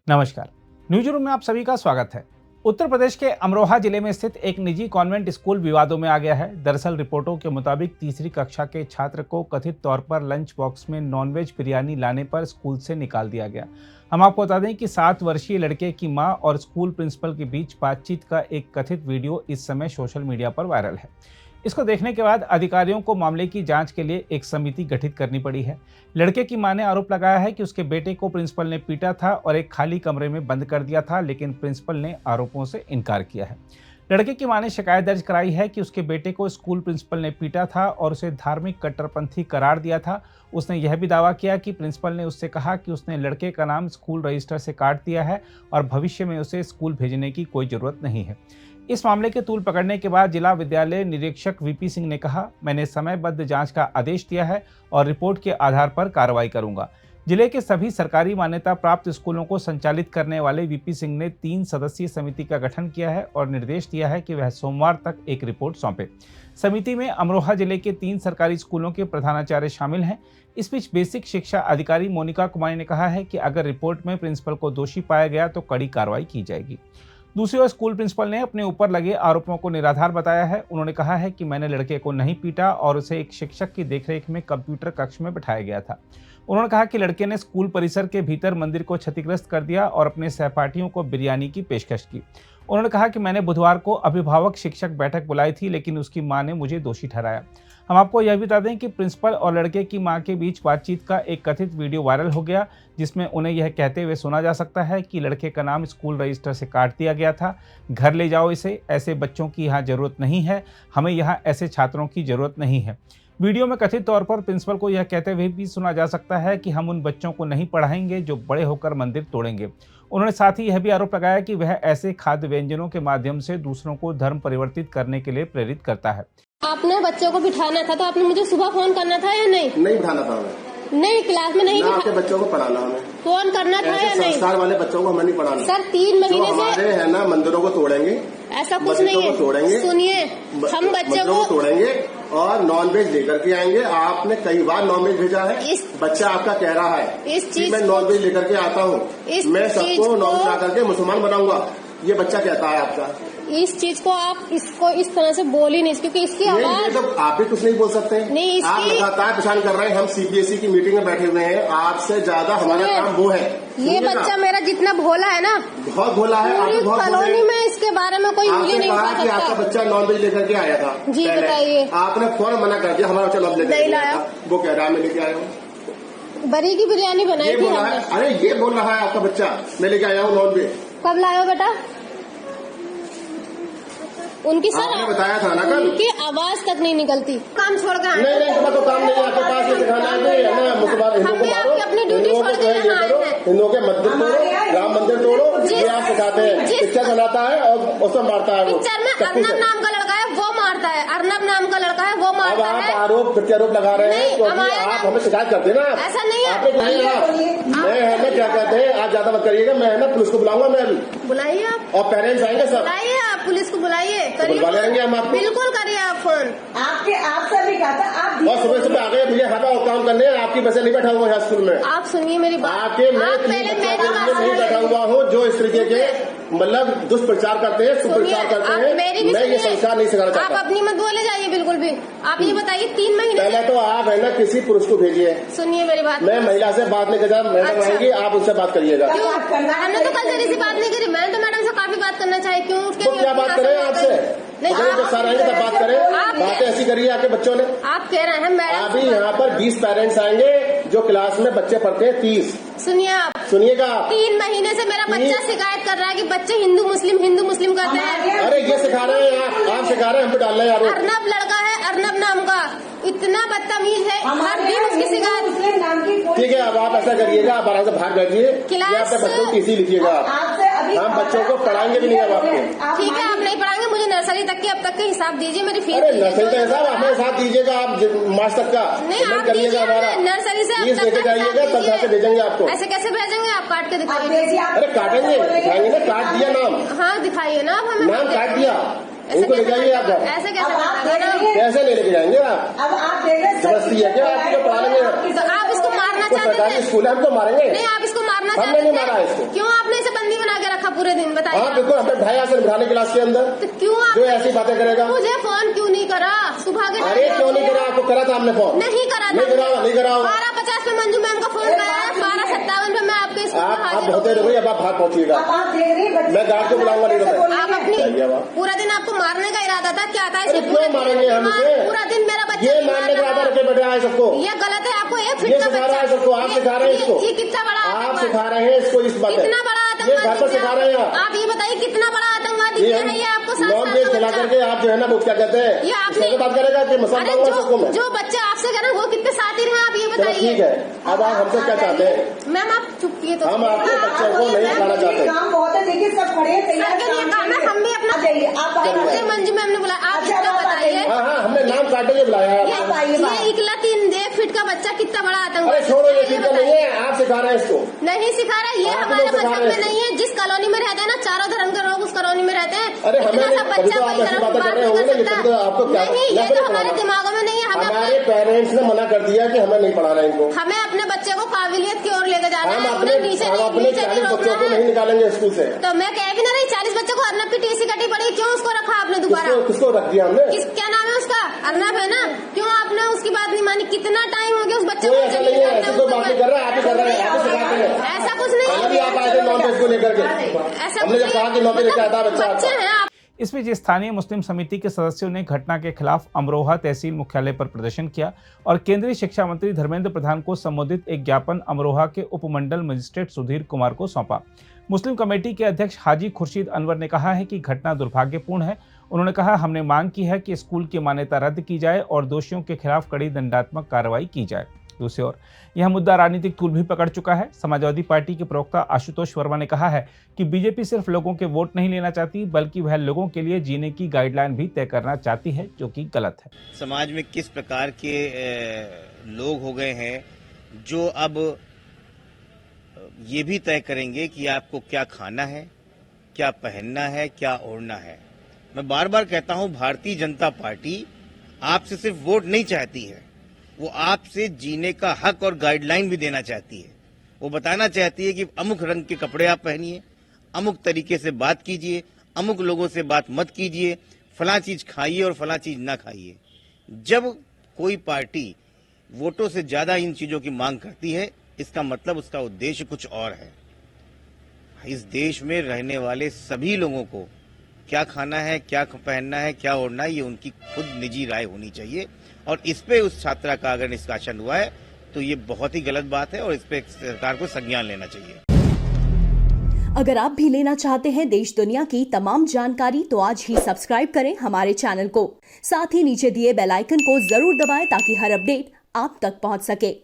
नमस्कार, news room में आप सभी का स्वागत है। उत्तर प्रदेश के अमरोहा जिले में स्थित एक निजी कॉन्वेंट स्कूल विवादों में आ गया है। दरअसल रिपोर्टों के मुताबिक तीसरी कक्षा के छात्र को कथित तौर पर लंच बॉक्स में नॉनवेज बिरयानी लाने पर स्कूल से निकाल दिया गया। हम आपको बता दें कि 7 वर्षीय लड़के की मां और स्कूल प्रिंसिपल के बीच बातचीत का एक कथित वीडियो इस समय सोशल मीडिया पर वायरल है। इसको देखने के बाद अधिकारियों को मामले की जांच के लिए एक समिति गठित करनी पड़ी है। लड़के की मां ने आरोप लगाया है कि उसके बेटे को प्रिंसिपल ने पीटा था और एक खाली कमरे में बंद कर दिया था, लेकिन प्रिंसिपल ने आरोपों से इनकार किया है। लड़के की मां ने शिकायत दर्ज कराई है कि उसके बेटे को स्कूल प्रिंसिपल ने पीटा था और उसे धार्मिक कट्टरपंथी करार दिया था। उसने यह भी दावा किया कि प्रिंसिपल ने उससे कहा कि उसने लड़के का नाम स्कूल रजिस्टर से काट दिया है और भविष्य में उसे स्कूल भेजने की कोई जरूरत नहीं है। इस मामले के तूल पकड़ने के बाद जिला विद्यालय निरीक्षक वीपी सिंह ने कहा, मैंने समयबद्ध जांच का आदेश दिया है और रिपोर्ट के आधार पर कार्रवाई करूंगा। जिले के सभी सरकारी मान्यता प्राप्त स्कूलों को संचालित करने वाले वीपी सिंह ने 3 सदस्यीय समिति का गठन किया है और निर्देश दिया है कि वह सोमवार तक एक रिपोर्ट सौंपे। समिति में अमरोहा जिले के 3 सरकारी स्कूलों के प्रधानाचार्य शामिल हैं। इस बीच बेसिक शिक्षा अधिकारी मोनिका कुमारी ने कहा है कि अगर रिपोर्ट में प्रिंसिपल को दोषी पाया गया तो कड़ी कार्रवाई की जाएगी। दूसरी ओर स्कूल प्रिंसिपल ने अपने ऊपर लगे आरोपों को निराधार बताया है। उन्होंने कहा है कि मैंने लड़के को नहीं पीटा और उसे एक शिक्षक की देखरेख में कंप्यूटर कक्ष में बिठाया गया था। उन्होंने कहा कि लड़के ने स्कूल परिसर के भीतर मंदिर को क्षतिग्रस्त कर दिया और अपने सहपाठियों को बिरयानी की पेशकश की। उन्होंने कहा कि मैंने बुधवार को अभिभावक शिक्षक बैठक बुलाई थी, लेकिन उसकी मां ने मुझे दोषी ठहराया। हम आपको यह भी बता दें कि प्रिंसिपल और लड़के की मां के बीच बातचीत का एक कथित वीडियो वायरल हो गया, जिसमें उन्हें यह कहते हुए सुना जा सकता है कि लड़के का नाम स्कूल रजिस्टर से काट दिया गया था। घर ले जाओ इसे, ऐसे बच्चों की यहाँ जरूरत नहीं है, हमें यहाँ ऐसे छात्रों की जरूरत नहीं है। वीडियो में कथित तौर पर प्रिंसिपल को यह कहते हुए भी सुना जा सकता है कि हम उन बच्चों को नहीं पढ़ाएंगे जो बड़े होकर मंदिर तोड़ेंगे। उन्होंने साथ ही यह भी आरोप लगाया कि वह ऐसे खाद्य व्यंजनों के माध्यम से दूसरों को धर्म परिवर्तित करने के लिए प्रेरित करता है। आपने बच्चों को बिठाना था तो आपने मुझे सुबह फोन करना था या नहीं? नहीं बिठाना था हमें। नहीं, क्लास में नहीं आपके बच्चों को पढ़ाना हमें। फोन करना था या नहीं? संस्कार वाले बच्चों को हमें नहीं पढ़ाना। सर 3 महीने से हमारे है ना मंदिरों को तोड़ेंगे, ऐसा कुछ नहीं है। तोड़ेंगे, सुनिए, हम बच्चों को तोड़ेंगे और नॉनवेज लेकर के आएंगे। आपने कई बार नॉनवेज भेजा है, बच्चा आपका कह रहा है इस चीज मैं नॉनवेज लेकर के आता हूँ, मैं सबको नॉनवेज ला करके मुसलमान बनाऊंगा, ये बच्चा कहता है आपका। इस चीज को आप इसको इस तरह से बोल ही नहीं, क्योंकि इसकी आवाज तो आप भी कुछ नहीं बोल सकते हैं। नहीं, आप लगातार परेशान कर रहे हैं। हम सीबीएसई की मीटिंग में बैठे हुए हैं, आपसे ज्यादा हमारा काम वो है। ये बच्चा मेरा जितना भोला है ना, बहुत भोला है। कॉलोनी में इसके बारे में कोई उंगली नहीं उठा सकता। आपका बच्चा नॉनवेज लेकर के आया था। जी बताइए। आपने फौरन मना कर दिया, हमारा बच्चा नॉन लेकर लाया। वो कह रहा है मैं लेके आया हूँ, बरी की बिरयानी बनाई थी हमने। अरे ये बोल रहा है आपका बच्चा मैं लेके आया हूँ नॉनवेज। कब लाए हो बेटा? उनकी सर बताया था ना कल, उनकी आवाज तक नहीं निकलती। काम छोड़ कर नहीं तो काम नहीं आपके पास ये सिखाना है मुसलमान हिंदुओं को मारो, अपनी ड्यूटी छोड़ के हिंदुओं के मंदिर तोड़ो, राम मंदिर तोड़ो, ये आप सिखाते हैं। पिक्चर बनाता है और उसमें मारता है। पिक्चर में अर्नब नाम का लड़का है वो मारता है, अर्नब नाम का लड़का है वो मारता है। आप आरोप प्रत्यारोप लगा रहे हैं क्योंकि आप हमें शिकायत करते हैं ना। ऐसा नहीं है। मैं क्या कहते हैं, आप ज्यादा मत करिएगा। मैं ना पुलिस को बुलाऊंगा। मैं अभी बुलाइए आप, और पेरेंट्स आएंगे सर। बुलाइए आप, पुलिस को बुलाइए, बुला लेंगे हम आपको। बिल्कुल करिए आप फोन। आपसे भी कहा था आप। और सुबह आ गए मुझे हटा और काम करने, आपकी वजह नहीं बैठा हुआ है स्कूल में। आप सुनिए मेरी बात। आके मैं नहीं बैठा हुआ हूँ जो इस तरीके के मतलब दुष्प्रचार करते हैं, सुप्रचार करते हैं। मैं ये संस्कार नहीं सिखाना चाहता। आप अपनी मत बोले जाइए बिल्कुल भी। आप ये बताइए 3 महीने पहले तो आप है ना किसी पुरुष को भेजिए। सुनिए मेरी बात। मैं महिला से बात नहीं कर रहा। मैडम आएंगी, आप उनसे बात करिएगा। हमने तो कल जल्दी से बात नहीं करी। मैंने तो मैडम से काफी बात करना चाहिए। क्यों उठ के क्या बात करें आपसे? जब सर आएंगे तब बात करें। बातें ऐसी करिए आपके बच्चों ने। आप कह रहे हैं मैडम। अभी यहाँ पर 20 पेरेंट्स आएंगे जो क्लास में बच्चे पढ़ते हैं 30। सुनिएगा। 3 महीने से मेरा बच्चा शिकायत कर रहा है कि बच्चे हिंदू मुस्लिम करते हैं। अरे ये सिखा रहे हैं आप सिखा रहे हैं, हम पे डाल रहे हैं। अर्नब लड़का है, अर्नब नाम का, इतना बदतमीज है। हर दिन उसकी शिकायत। ठीक है, अब आप ऐसा करिएगा, आप आराम से बाहर बैठिए, अपने बच्चों की इसी लिखिएगा। हम बच्चों को पढ़ाएंगे भी नहीं अब आपको। ठीक है, आप नहीं पढ़ाएंगे। मुझे नर्सरी तक की अब तक का हिसाब दीजिए, मेरी फीस। नर्सरी का हिसाब अपने साथ दीजिएगा, आप मार्च तक का नहीं करिएगा। हमारा नर्सरी से फीस लेके जाइएगा, तब जाके भेजेंगे आपको। ऐसे कैसे भेजेंगे? आप काट के दिखाइए। अरे काटेंगे, दिखाएंगे ना, काट दिया नाम। हाँ दिखाइए ना, आप हमें नाम काट दिया। उनको ले जाइए आप। ऐसे कैसे ले लेके जाएंगे आप? अब आप जबरदस्ती है क्या? आपको पढ़ा लेंगे? तो आप इसको मारना चाहते हैं? सरकारी स्कूल है, हमको मारेंगे। नहीं, आप इसको मारना मारना हमने नहीं मारा चाहते इसको। थे? क्यों आपने इसे बंदी बना के रखा पूरे दिन? बताइए। हाँ बिल्कुल, हमने ढाया से बिठाने क्लास के अंदर, तो क्यों आप जो ऐसी बातें करेगा। मुझे फोन क्यों नहीं करा सुबह के? अरे क्यों नहीं करा? आपको करा था हमने फोन? नहीं करा था। नहीं करा। 12:50 पे मंजू मैम का फोन आया, 12:57 पे मैं आपके स्कूल में आप हाजिर होते रहो, अब आप बाहर पहुंचिएगा। आप देख रही हैं मैं गार्ड को बुलाऊंगा, नहीं तो आप अपनी चाहिए बात। पूरा दिन आपको मारने का इरादा था, क्या था? अरे क्यों मारेंगे हम इसे? पूरा दिन मेरा बच्चा ये बीमार मारने का रहा। आधार रखे बैठे आए सबको। ये गलत है। आपको एक ये फिट का सिखा रहा है बच्चा, सबको, आप सिखा रहे हैं इसको। ये कितना बड़ा आप आतंकवादी? सिखा रहे हैं इसको इस बात। कितना बड़ा ये घर पर सिखा रहे हैं आप ये बताइए कितना बड़ा आतंकवादी ये है ये आपको? 7 नॉन साल वेज का खिला बच्चा। करके आप जो है ना वो क्या कहते हैं, ये आपने इससे बात करेगा कि मसाला अरे दूंगा सबको मैं। जो बच्चे आपसे कह रहे हैं वो कितने साथी हैं आप ये चलो बताइए। ठीक है, अब आप हमसे क्या चाहते हैं? मैम आप चुप किए तो हम आपके बच्चों को नहीं खाना चाहते। काम बहुत है, देखिए सब खड़े हैं तैयार। सबके लिए काम है, हम भी अपना जाइए आप आइए। मुझे मंजू मैम ने बुलाया, आप अच्छा, इसका आप बताइए। आइए। हाँ हमने नाम काटे के बुलाया है। आप आइए बाहर। ये इकला 1 फीट का बच्चा कितना बड़ा अरे आतंकवादी? छोड़ो, ये ठीक नहीं है, आप सिखा रहे हैं इसको। नहीं सिखा रहा, ये आप हमारे लोग सिखा मजहब रहे में हैं नहीं है। जिस कॉलोनी में रहते हैं ना, चारों धर्म के लोग उस कॉलोनी में रहते हैं। अरे हमें इतना सा नहीं, बच्चा तो आप कोई ऐसी धर्म बातें बात कर रहे नहीं होंगे, कर लेकिन सकता। तो आपको क्या नहीं, ये लेकिन तो हमारे पढ़ाना। दिमागों में नहीं है। हमारे पेरेंट्स ने मना कर दिया कि हमें नहीं पढ़ाना इनको। हमें अपने बच्चे को काबिलियत की ओर लेकर जाना हम है, अपने उन्हें नीचे नहीं 40 बच्चों को रोकना नहीं है। निकालेंगे स्कूल से। तो मैं कह भी ना रही, 40 बच्चों को अर्नब की टीसी कटी पड़ी, क्यों उसको रखा आपने दोबारा? किसको रख दिया हमने? क्या नाम है उसका? अर्नब है ना? क्यों आपने उसकी बात नहीं मानी? कितना टाइम हो गया उस बच्चे कोई को? ऐसा नहीं है, ऐसी कोई बात नहीं कर रहा है, आप ही कर रहे हैं, आप ही सिखाते हैं। ऐसा कुछ नहीं अभी आप आए थे नॉन वेज को लेकर के, ऐसा हमने जब कहा कि नॉन वेज चाहता है बच्चा बच्चे आपका। हैं आप। इस बीच स्थानीय मुस्लिम समिति के सदस्यों ने घटना के खिलाफ अमरोहा तहसील मुख्यालय पर प्रदर्शन किया और केंद्रीय शिक्षा मंत्री धर्मेंद्र प्रधान को संबोधित एक ज्ञापन अमरोहा के उपमंडल मजिस्ट्रेट सुधीर कुमार को सौंपा। मुस्लिम कमेटी के अध्यक्ष हाजी खुर्शीद अनवर ने कहा है कि घटना दुर्भाग्यपूर्ण है। उन्होंने कहा, हमने मांग की है कि स्कूल की मान्यता रद्द की जाए और दोषियों के खिलाफ कड़ी दंडात्मक कार्रवाई की जाए। दूसरी ओर यह मुद्दा राजनीतिक तूल भी पकड़ चुका है। समाजवादी पार्टी के प्रवक्ता आशुतोष वर्मा ने कहा है कि बीजेपी सिर्फ लोगों के वोट नहीं लेना चाहती, बल्कि वह लोगों के लिए जीने की गाइडलाइन भी तय करना चाहती है, जो कि गलत है। समाज में किस प्रकार के लोग हो गए हैं जो अब ये भी तय करेंगे कि आपको क्या खाना है, क्या पहनना है, क्या ओढ़ना है। मैं बार बार कहता हूं, भारतीय जनता पार्टी आपसे सिर्फ वोट नहीं चाहती है, वो आपसे जीने का हक और गाइडलाइन भी देना चाहती है। वो बताना चाहती है कि अमुक रंग के कपड़े आप पहनिए, अमुक तरीके से बात कीजिए, अमुक लोगों से बात मत कीजिए, फलां चीज खाइए और फलां चीज ना खाइए। जब कोई पार्टी वोटों से ज्यादा इन चीजों की मांग करती है, इसका मतलब उसका उद्देश्य कुछ और है। इस देश में रहने वाले सभी लोगों को क्या खाना है, क्या पहनना है, क्या ओढ़ना है, ये उनकी खुद निजी राय होनी चाहिए। और इस पे उस छात्रा का अगर निष्कासन हुआ है तो ये बहुत ही गलत बात है और इस पे सरकार को संज्ञान लेना चाहिए। अगर आप भी लेना चाहते हैं देश दुनिया की तमाम जानकारी तो आज ही सब्सक्राइब करें हमारे चैनल को। साथ ही नीचे दिए बेल आइकन को जरूर दबाएं ताकि हर अपडेट आप तक पहुंच सके।